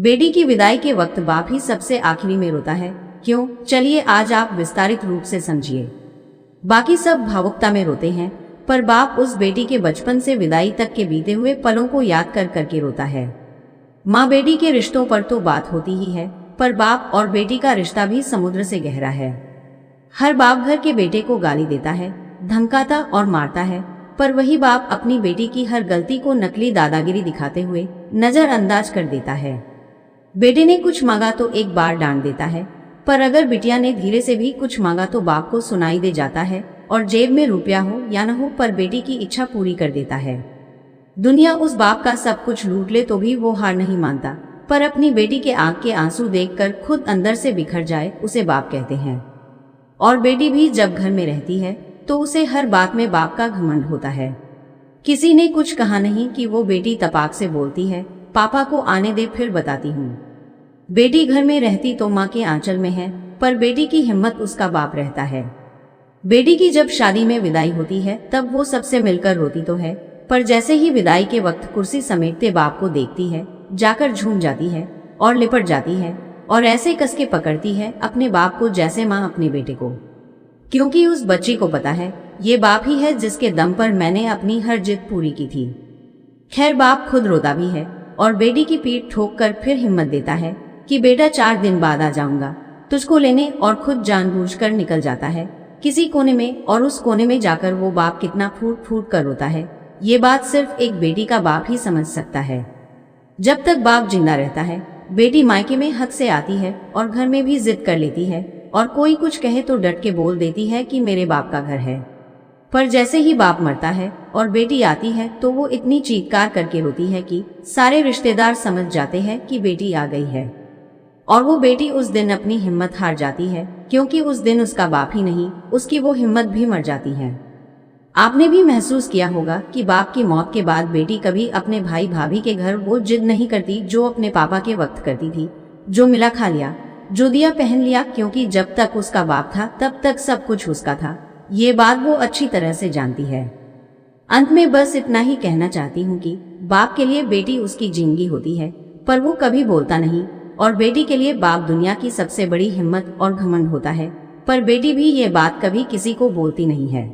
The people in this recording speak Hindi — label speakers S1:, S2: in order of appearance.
S1: बेटी की विदाई के वक्त बाप ही सबसे आखिरी में रोता है। क्यों? चलिए आज आप विस्तारित रूप से समझिए। बाकी सब भावुकता में रोते हैं, पर बाप उस बेटी के बचपन से विदाई तक के बीते हुए पलों को याद कर करके रोता है। माँ बेटी के रिश्तों पर तो बात होती ही है, पर बाप और बेटी का रिश्ता भी समुद्र से गहरा है। हर बाप घर के बेटे को गाली देता है, धमकाता और मारता है, पर वही बाप अपनी बेटी की हर गलती को नकली दादागिरी दिखाते हुए नजरअंदाज कर देता है। बेटे ने कुछ मांगा तो एक बार डांट देता है, पर अगर बिटिया ने धीरे से भी कुछ मांगा तो बाप को सुनाई दे जाता है और जेब में रुपया हो या न हो पर बेटी की इच्छा पूरी कर देता है। दुनिया उस बाप का सब कुछ लूट ले तो भी वो हार नहीं मानता, पर अपनी बेटी के आंख के आंसू देखकर खुद अंदर से बिखर जाए उसे बाप कहते हैं। और बेटी भी जब घर में रहती है तो उसे हर बात में बाप का घमंड होता है। किसी ने कुछ कहा नहीं कि वो बेटी तपाक से बोलती है, पापा को आने दे फिर बताती हूँ। बेटी घर में रहती तो माँ के आंचल में है, पर बेटी की हिम्मत उसका बाप रहता है। बेटी की जब शादी में विदाई होती है तब वो सबसे मिलकर रोती तो है, पर जैसे ही विदाई के वक्त कुर्सी समेटते बाप को देखती है, जाकर झूम जाती है और लिपट जाती है और ऐसे कस के पकड़ती है अपने बाप को जैसे माँ अपने बेटे को, क्योंकि उस बच्ची को पता है ये बाप ही है जिसके दम पर मैंने अपनी हर जिद पूरी की थी। खैर बाप खुद रोता भी है और बेटी की पीठ ठोक कर फिर हिम्मत देता है कि बेटा 4 दिन बाद आ जाऊंगा तुझको लेने, और खुद जानबूझकर निकल जाता है किसी कोने में, और उस कोने में जाकर वो बाप कितना फूट फूट कर रोता है ये बात सिर्फ एक बेटी का बाप ही समझ सकता है। जब तक बाप जिंदा रहता है बेटी मायके में हद से आती है और घर में भी जिद कर लेती है और कोई कुछ कहे तो डट के बोल देती है कि मेरे बाप का घर है। पर जैसे ही बाप मरता है और बेटी आती है तो वो इतनी चीत्कार करके रोती है कि सारे रिश्तेदार समझ जाते हैं कि बेटी आ गई है। और वो बेटी उस दिन अपनी हिम्मत हार जाती है, क्योंकि उस दिन उसका बाप ही नहीं उसकी वो हिम्मत भी मर जाती है। आपने भी महसूस किया होगा कि बाप की मौत के बाद बेटी कभी अपने भाई भाभी के घर वो जिद नहीं करती जो अपने पापा के वक्त करती थी, जो मिला खा लिया, जो दिया पहन लिया, क्योंकि जब तक उसका बाप था तब तक सब कुछ उसका था। ये बात वो अच्छी तरह से जानती है। अंत में बस इतना ही कहना चाहती हूँ कि बाप के लिए बेटी उसकी जिंदगी होती है, पर वो कभी बोलता नहीं, और बेटी के लिए बाप दुनिया की सबसे बड़ी हिम्मत और घमंड होता है, पर बेटी भी ये बात कभी किसी को बोलती नहीं है।